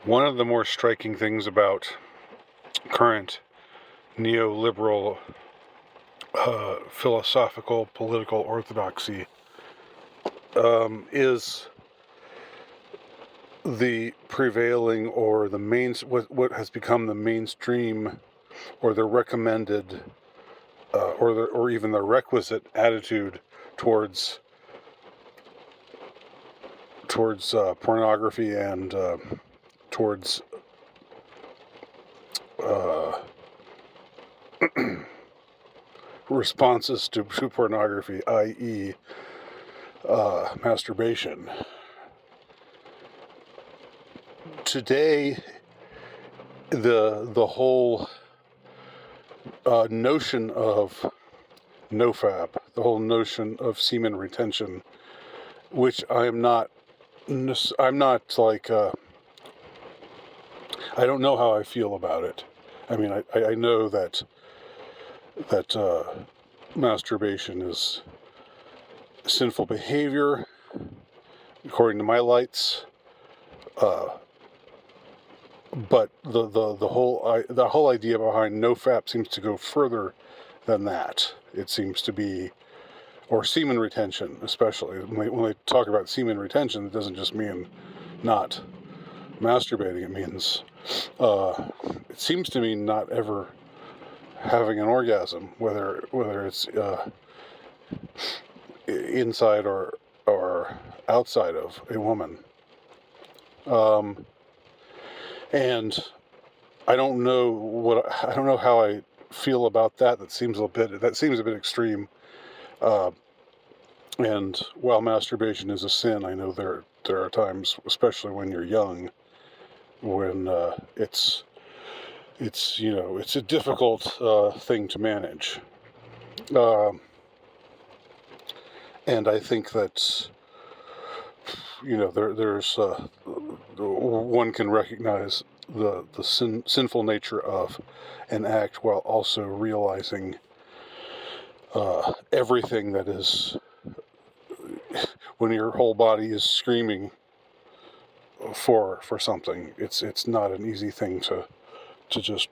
One of the more striking things about current neoliberal philosophical political orthodoxy is the prevailing, or the what has become the mainstream, or the recommended, or even the requisite attitude towards pornography and towards responses to pornography, i.e., masturbation. Today, the whole notion of nofap, the whole notion of semen retention, which I'm not like, I don't know how I feel about it. I mean, I know that masturbation is sinful behavior, according to my lights. But the whole idea behind nofap seems to go further than that. It seems to be, or semen retention, especially when they talk about semen retention, it doesn't just mean not masturbating. It means it seems to mean not ever having an orgasm, whether it's inside or outside of a woman. And I don't know how I feel about that. That seems a bit extreme. And while masturbation is a sin, I know there are times, especially when you're young, when it's a difficult thing to manage. And I think that there's one can recognize the sinful nature of an act while also realizing everything that is, when your whole body is screaming for something. It's not an easy thing to just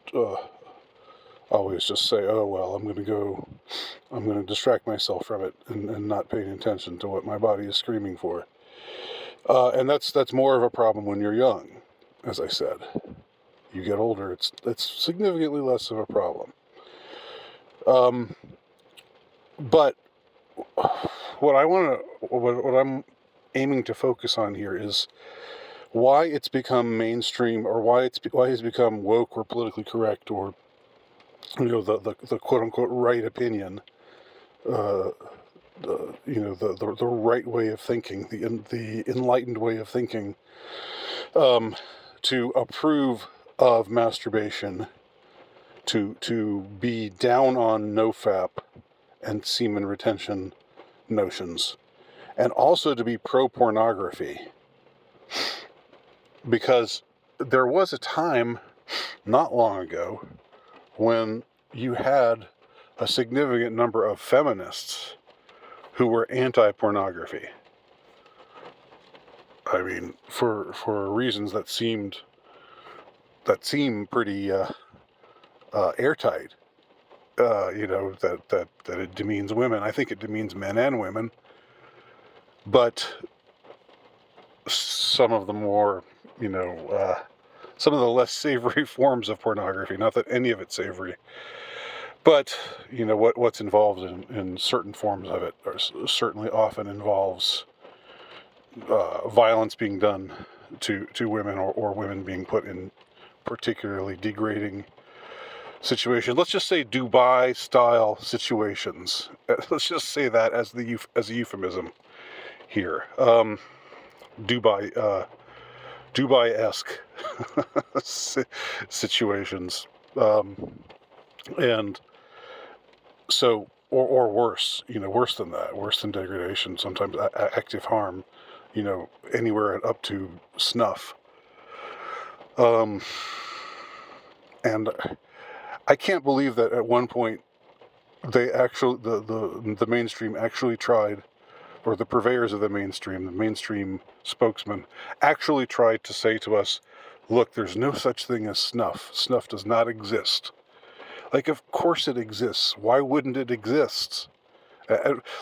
always just say, oh well, I'm going to distract myself from it and not paying attention to what my body is screaming for. And that's more of a problem when you're young. As I said, you get older, it's significantly less of a problem. But what I'm aiming to focus on here is why it's become mainstream, or why it's become woke or politically correct, or the quote unquote right opinion, the right way of thinking, the enlightened way of thinking, to approve of masturbation, to be down on nofap and semen retention notions, and also to be pro-pornography. Because there was a time not long ago when you had a significant number of feminists who were anti-pornography. I mean, for reasons that seem pretty airtight. That it demeans women. I think it demeans men and women. But some of the more, some of the less savory forms of pornography, not that any of it's savory, but, what's involved in certain forms of it certainly often involves violence being done to women, or women being put in particularly degrading situations. Let's just say Dubai-style situations. Let's just say that as a euphemism here. Dubai-esque situations, and so, or worse, worse than that, worse than degradation, sometimes active harm, anywhere up to snuff. And I can't believe that at one point they actually, the mainstream actually tried, or the purveyors of the mainstream spokesman actually tried to say to us look, there's no such thing as snuff. Snuff does not exist. Like, of course it exists. Why wouldn't it exist?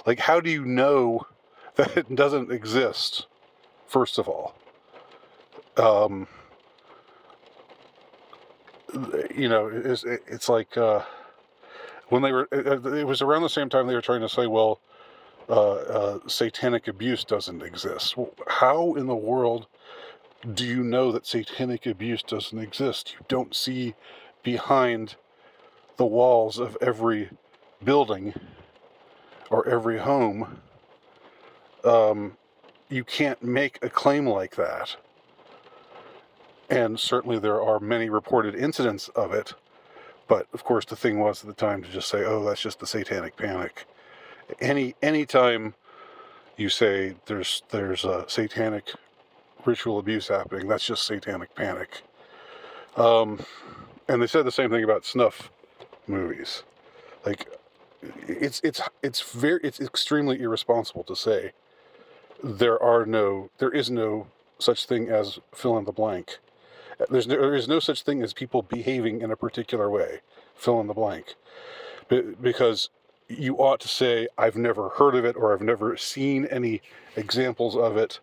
Like, how do you know that it doesn't exist, first of all? It's like when they were, it was around the same time they were trying to say, well, satanic abuse doesn't exist. Well, how in the world do you know that satanic abuse doesn't exist? You don't see behind the walls of every building or every home. You can't make a claim like that. And certainly there are many reported incidents of it. But of course the thing was at the time to just say, oh, that's just the satanic panic. Any time you say there's a satanic ritual abuse happening, that's just satanic panic. And they said the same thing about snuff movies. Like, it's extremely irresponsible to say there is no such thing as fill in the blank. There is no such thing as people behaving in a particular way, fill in the blank. Because you ought to say, I've never heard of it, or I've never seen any examples of it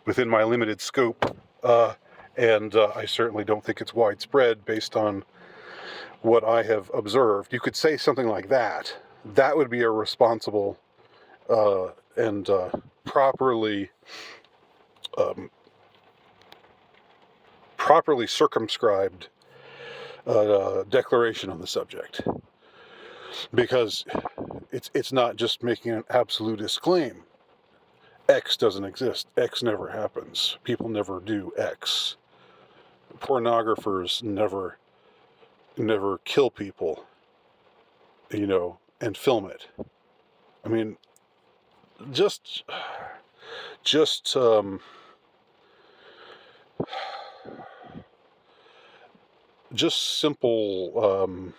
within my limited scope. And I certainly don't think it's widespread based on what I have observed. You could say something like that. That would be a responsible and properly circumscribed declaration on the subject, because it's not just making an absolutist claim. X doesn't exist. X never happens. People never do X. Pornographers never kill people, and film it. I mean, just simple,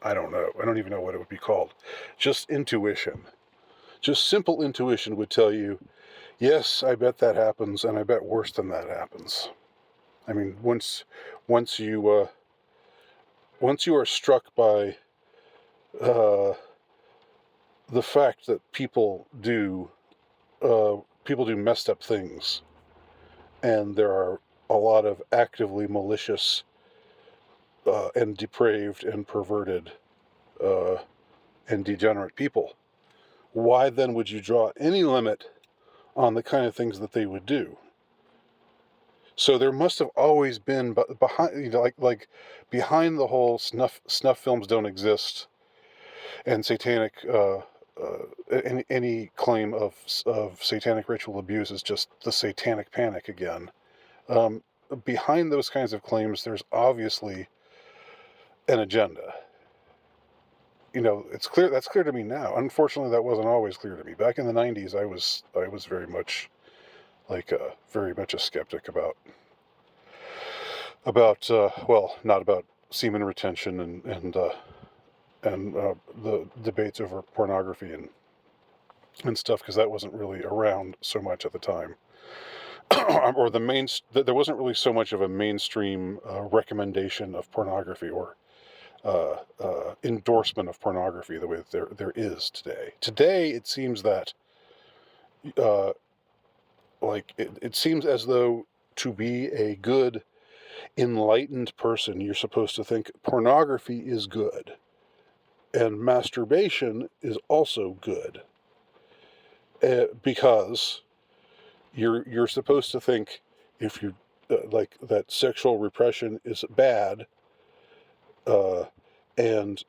I don't know. I don't even know what it would be called. Just intuition. Just simple intuition would tell you, yes, I bet that happens, and I bet worse than that happens. I mean, once you are struck by the fact that people do messed up things, and there are a lot of actively malicious and depraved and perverted and degenerate people, why then would you draw any limit on the kind of things that they would do? So there must have always been behind, like behind the whole snuff films don't exist, and satanic any claim of satanic ritual abuse is just the satanic panic again. Behind those kinds of claims, there's obviously an agenda. It's clear. That's clear to me now. Unfortunately, that wasn't always clear to me. Back in the '90s, I was very much very much a skeptic about well, not about semen retention and the debates over pornography and stuff, because that wasn't really around so much at the time. Or there wasn't really so much of a mainstream recommendation of pornography, or endorsement of pornography the way that there is today. Today, it seems that it seems as though to be a good, enlightened person, you're supposed to think pornography is good, and masturbation is also good, because you're supposed to think, if you that sexual repression is bad, and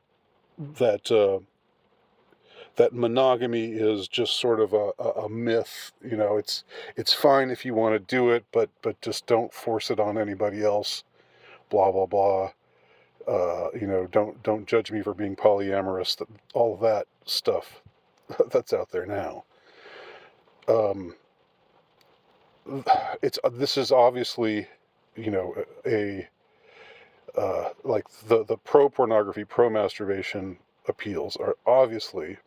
that monogamy is just sort of a myth. It's fine if you want to do it, but just don't force it on anybody else. Blah blah blah. Don't judge me for being polyamorous. All of that stuff that's out there now. This is obviously, a like the pro pornography, pro masturbation appeals are obviously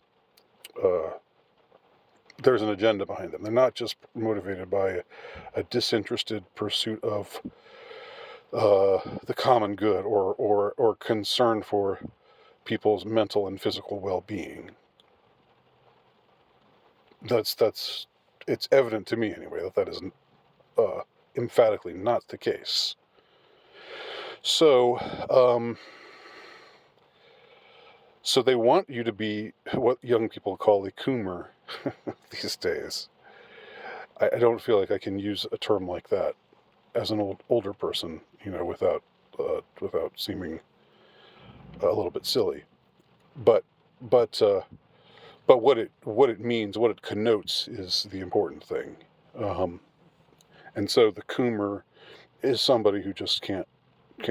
there's an agenda behind them. They're not just motivated by a disinterested pursuit of the common good or concern for people's mental and physical well-being. It's evident to me anyway that is emphatically not the case. So so they want you to be what young people call a p0rn these days. I don't feel like I can use a term like that as an older person, without seeming a little bit silly. But but what it means, what it connotes, is the important thing. And so the p0rn is somebody who just can't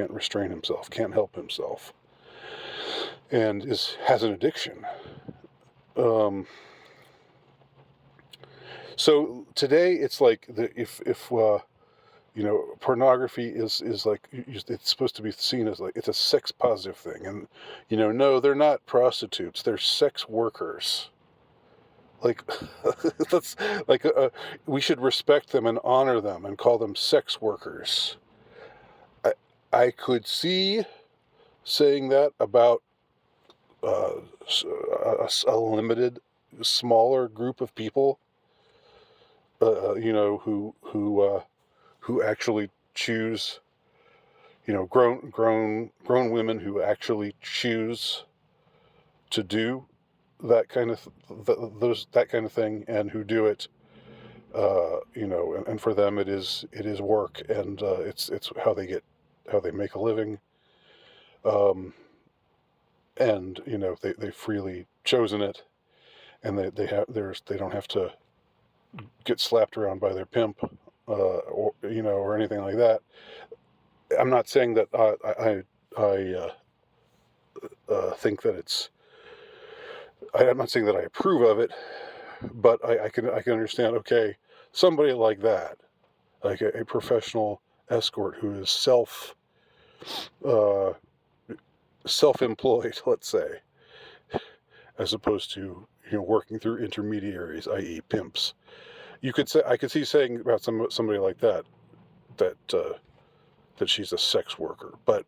restrain himself, can't help himself, and has an addiction. So today it's like if pornography is like, it's supposed to be seen as like it's a sex positive thing, and no, they're not prostitutes, they're sex workers. Like that's like we should respect them and honor them and call them sex workers. I could see saying that about a limited, smaller group of people, who actually choose, grown women who actually choose to do that kind of that kind of thing, and who do it, and for them it is work, and it's how they make a living, and they've freely chosen it, and they don't have to get slapped around by their pimp, or anything like that. I'm not saying that I think that it's. I'm not saying that I approve of it, but I can understand. Okay, somebody like that, like a professional escort who is self-employed, let's say, as opposed to working through intermediaries, i.e., pimps. I could see saying about somebody like that that she's a sex worker, but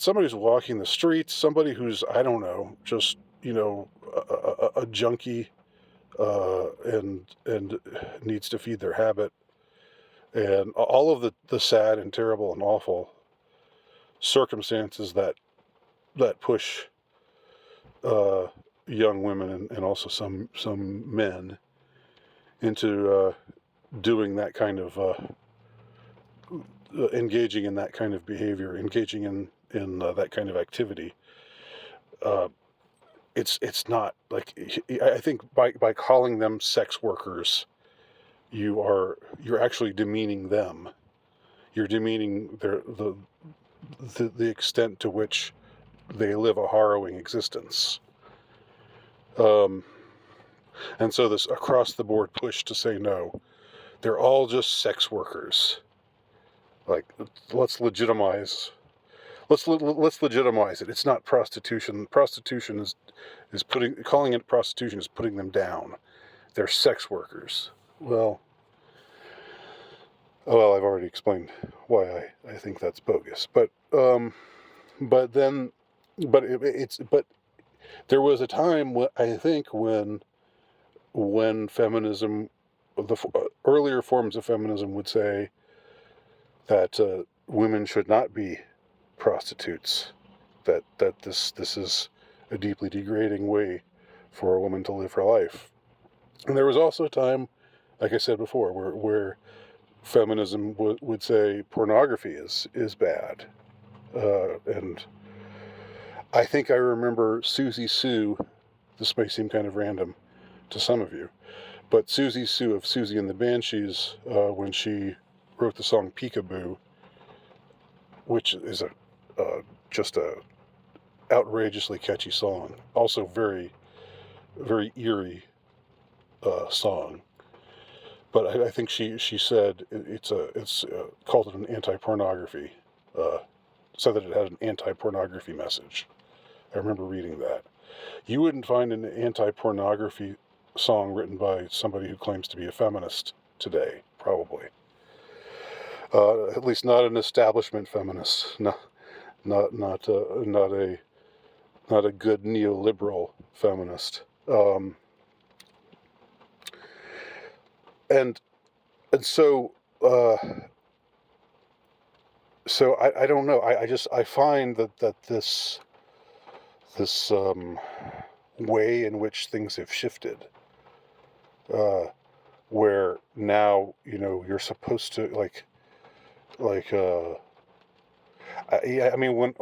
somebody who's walking the streets, somebody who's, I don't know, just a junkie, and needs to feed their habit, and all of the sad and terrible and awful circumstances that push young women and also some men into doing that kind of engaging in that kind of behavior, engaging in that kind of activity. It's not like, I think by calling them sex workers, you're actually demeaning them. You're demeaning the extent to which they live a harrowing existence. And so this across the board push to say no, they're all just sex workers. Like, let's legitimize it. It's not prostitution. Prostitution is calling it prostitution is putting them down. They're sex workers. Well, I've already explained why I think that's bogus. But there was a time I think when feminism, the earlier forms of feminism, would say that women should not be prostitutes, that this is a deeply degrading way for a woman to live her life. And there was also a time, like I said before, where feminism would say pornography is bad. And I think I remember Susie Sue. This may seem kind of random to some of you, but Susie Sue of Susie and the Banshees, when she wrote the song Peekaboo, which is just a outrageously catchy song, also very, very eerie song. But I think she said it's called it an anti-pornography, said that it had an anti-pornography message. I remember reading that. You wouldn't find an anti-pornography song written by somebody who claims to be a feminist today, probably. At least not an establishment feminist, not a good neoliberal feminist. And so I don't know. I find that this way in which things have shifted, where now you're supposed to I mean when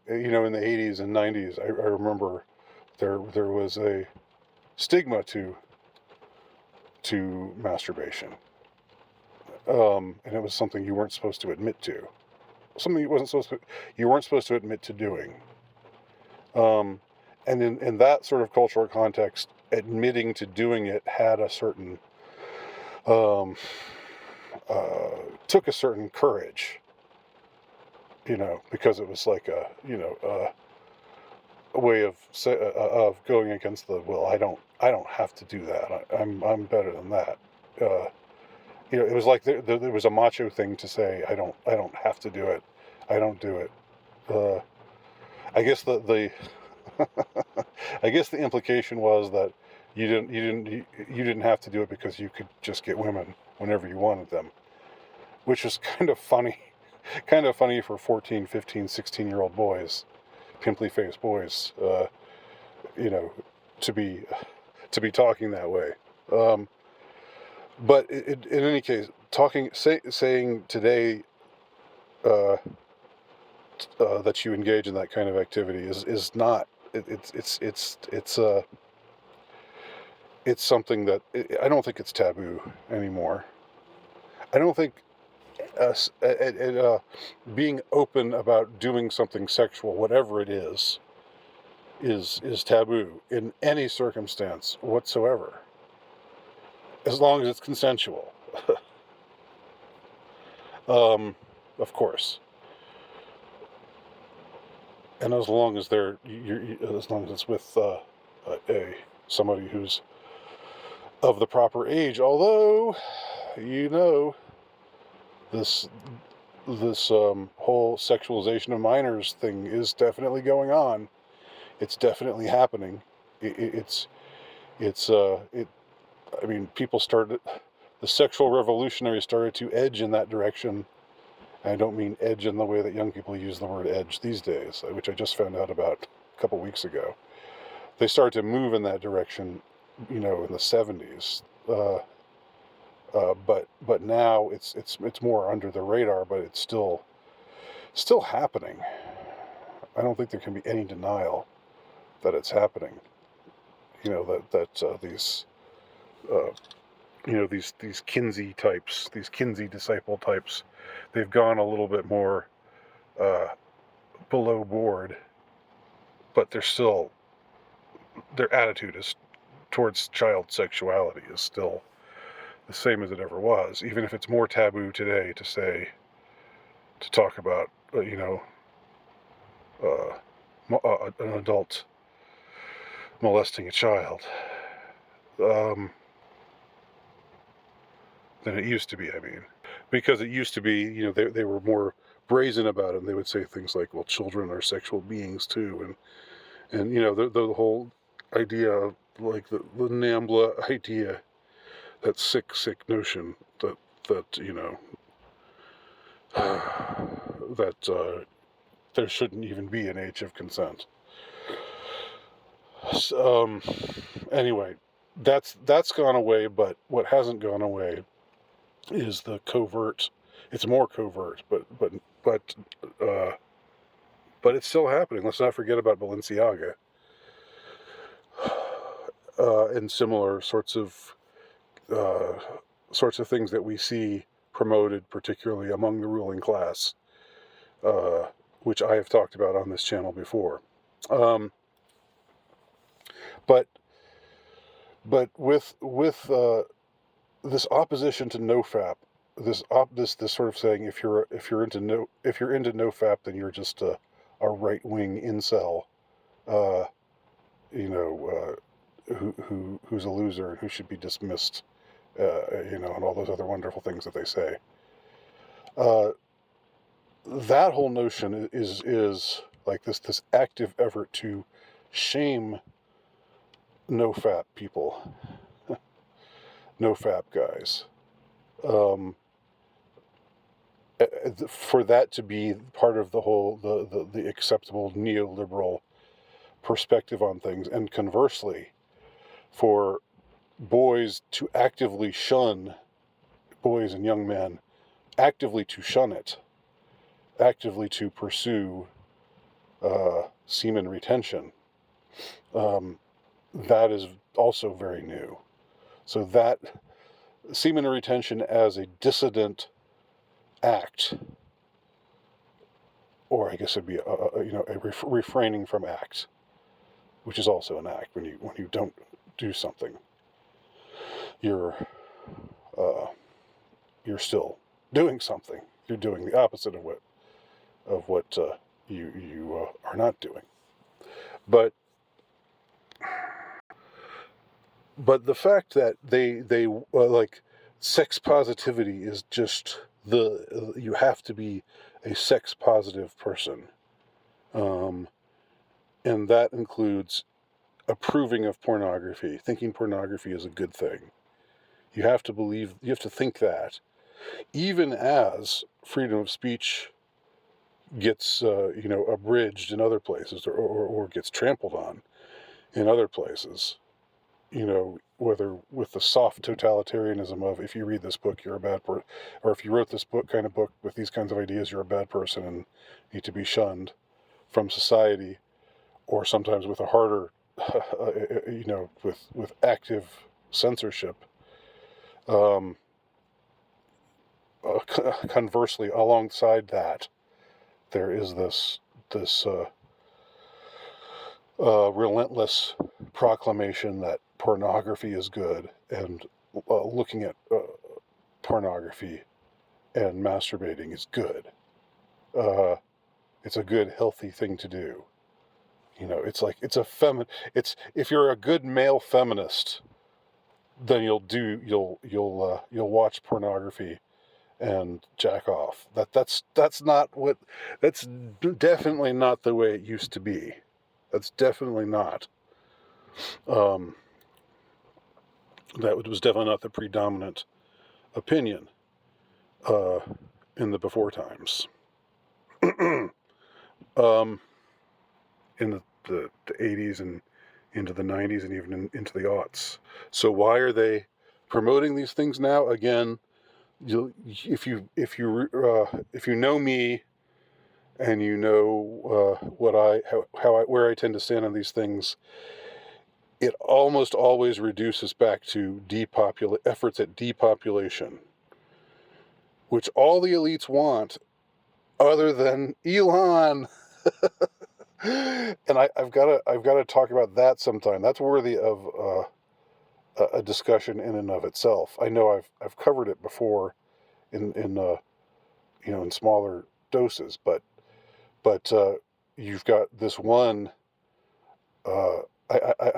in the 80s and 90s, I remember there was a stigma to masturbation, and it was something you weren't supposed to admit to, something you weren't supposed to admit to doing. And in that sort of cultural context, admitting to doing it had a certain took a certain courage, because it was like a way of going against the, well, I don't have to do that. I'm better than that. It was like there was a macho thing to say, I don't have to do it. I don't do it. I guess the I guess the implication was that you didn't have to do it because you could just get women whenever you wanted them, which is kind of funny for 14, 15, 16-year-old boys, pimply faced boys, to be talking that way. But in any case, saying today that you engage in that kind of activity is not. It's something that I don't think it's taboo anymore. I don't think being open about doing something sexual, whatever it is taboo in any circumstance whatsoever, as long as it's consensual. Of course. And as long as as long as it's with somebody who's of the proper age, although this whole sexualization of minors thing is definitely going on. It's definitely happening. I mean, the sexual revolutionaries started to edge in that direction. I don't mean edge in the way that young people use the word edge these days, which I just found out about a couple weeks ago. They started to move in that direction, in the 70s. But now it's more under the radar, but it's still happening. I don't think there can be any denial that it's happening. These Kinsey types, these Kinsey disciple types, they've gone a little bit more below board, but their attitude towards child sexuality is still the same as it ever was, even if it's more taboo today to talk about, an adult molesting a child, than it used to be. I mean, because it used to be, they were more brazen about it, and they would say things like, well, children are sexual beings too, and the whole idea of, like, the NAMBLA idea, that sick notion that there shouldn't even be an age of consent. So, anyway, that's gone away, but what hasn't gone away is the covert. It's more covert, but it's still happening. Let's not forget about Balenciaga and similar sorts of things that we see promoted, particularly among the ruling class, which I have talked about on this channel before. But with this opposition to nofap, this sort of saying, if you're into nofap, then you're just a right-wing incel, who's a loser and who should be dismissed, and all those other wonderful things that they say. That whole notion is like this active effort to shame nofap people, nofap guys. For that to be part of the whole the acceptable neoliberal perspective on things, and conversely, for boys to actively shun, boys and young men actively to shun it, actively to pursue semen retention, that is also very new. So that semen retention as a dissident act, or I guess it'd be a refraining from act, which is also an act. When you don't do something, you're still doing something. You're doing the opposite of what you are not doing. But the fact that they like sex positivity is just you have to be a sex positive person, and that includes approving of pornography, thinking pornography is a good thing. You have to think that, even as freedom of speech gets abridged in other places, or gets trampled on in other places, whether with the soft totalitarianism of, if you read this book, you're a bad person, or if you wrote this book with these kinds of ideas, you're a bad person and need to be shunned from society, or sometimes with a harder, with active censorship. Conversely, alongside that, there is this relentless proclamation that pornography is good, and looking at pornography and masturbating is good. It's a good, healthy thing to do. It's like it's if you're a good male feminist, then you'll watch pornography and jack off. That's definitely not the way it used to be. That's definitely not. That was definitely not the predominant opinion in the before times. In the 80s and into the 90s, and even into the aughts. So why are they promoting these things now? Again, if you know me, and you know where I tend to stand on these things, it almost always reduces back to efforts at depopulation, which all the elites want, other than Elon. And I've got to talk about that sometime. That's worthy of a discussion in and of itself. I know I've covered it before in smaller doses, but you've got this one. I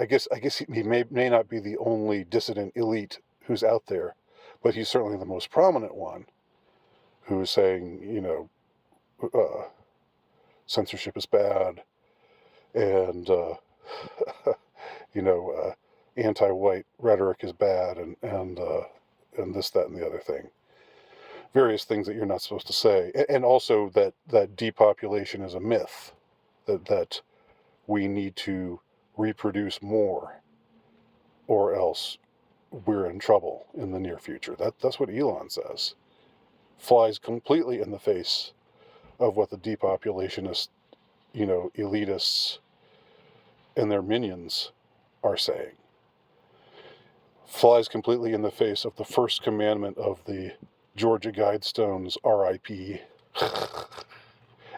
guess he may not be the only dissident elite who's out there, but he's certainly the most prominent one, who is saying, censorship is bad, and anti-white rhetoric is bad, and this, that, and the other thing. Various things that you're not supposed to say, and also that depopulation is a myth, that we need to reproduce more, or else we're in trouble in the near future. That's what Elon says. Flies completely in the face of what the depopulationist, elitists and their minions are saying. Flies completely in the face of the first commandment of the Georgia Guidestones, R.I.P.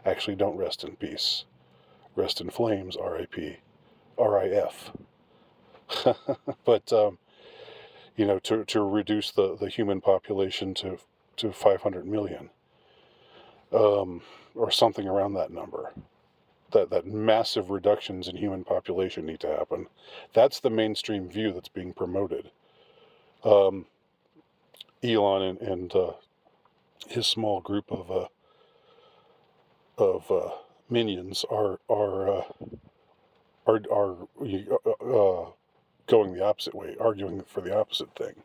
Actually, don't rest in peace. Rest in flames, R.I.P. R.I.F. But, to reduce the human population to 500 million, or something around that number. that massive reductions in human population need to happen. That's the mainstream view that's being promoted. Elon and his small group of minions are going the opposite way, arguing for the opposite thing.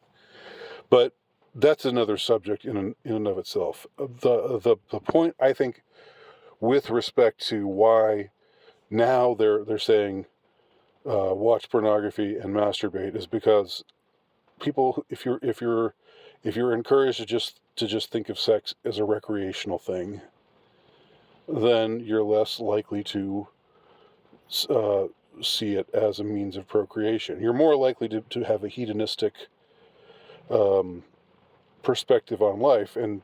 But that's another subject in and of itself. The point, I think, with respect to why now they're saying watch pornography and masturbate is because people, if you're encouraged to just think of sex as a recreational thing, then you're less likely to see it as a means of procreation. You're more likely to have a hedonistic perspective on life, and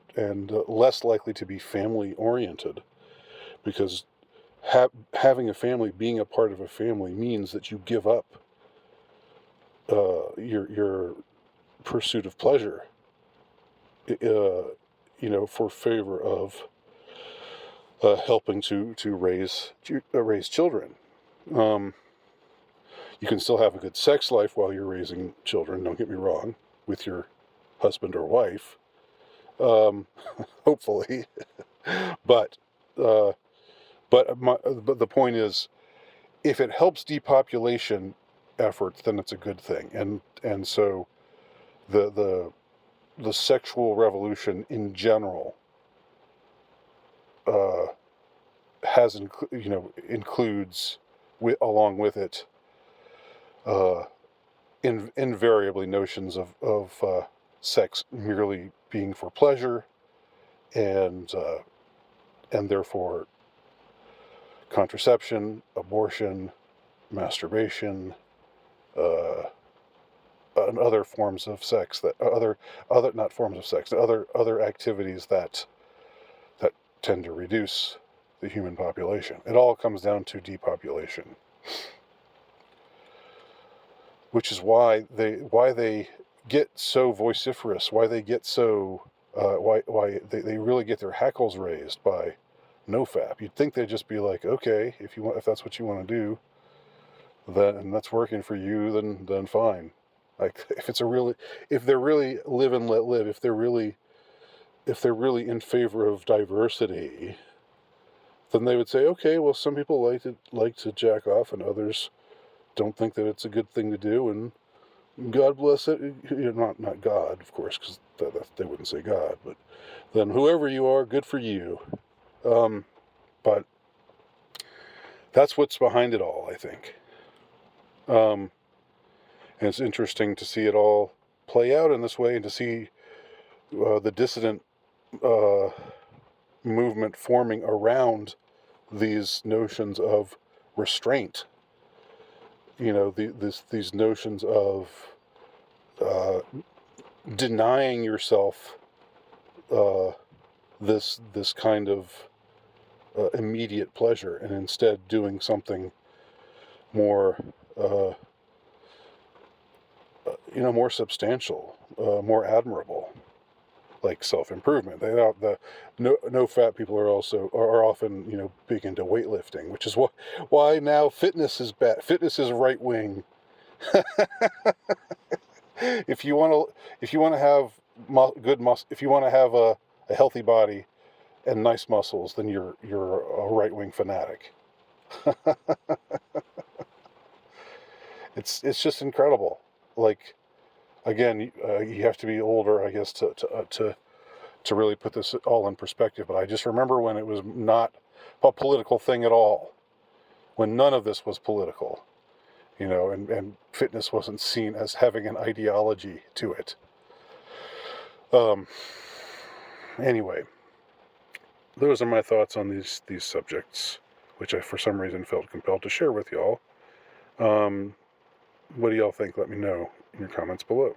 less likely to be family oriented, because having a family, being a part of a family, means that you give up your pursuit of pleasure, for favor of helping to raise children. You can still have a good sex life while you're raising children, don't get me wrong, with your husband or wife, hopefully. But the point is, if it helps depopulation efforts, then it's a good thing. And so the sexual revolution in general includes along with it invariably notions of sex merely being for pleasure, and therefore contraception, abortion, masturbation, and other forms of sex, that other not forms of sex, other activities that tend to reduce the human population. It all comes down to depopulation, which is why they get so vociferous, why they get so why they really get their hackles raised by nofap. You'd think they'd just be like, okay, if that's what you want to do, then, and that's working for you, then fine. Like, if they're really live and let live, if they're really in favor of diversity, then they would say, okay, well, some people like to jack off, and others don't think that it's a good thing to do, and God bless it. Not God, of course, because they wouldn't say God, but then whoever you are, good for you. But that's what's behind it all, I think. And it's interesting to see it all play out in this way, and to see the dissident movement forming around these notions of restraint. These notions of denying yourself this kind of immediate pleasure, and instead doing something more more substantial, more admirable, like self-improvement. The no-fap people are often big into weightlifting, which is why now fitness is bad. Fitness is right wing. If you want to have if you want to have a healthy body and nice muscles, then you're a right wing fanatic. It's just incredible. Like, again, you have to be older, I guess, to really put this all in perspective. But I just remember when it was not a political thing at all, when none of this was political, and fitness wasn't seen as having an ideology to it. Anyway, those are my thoughts on these subjects, which I, for some reason, felt compelled to share with y'all. What do y'all think? Let me know in your comments below.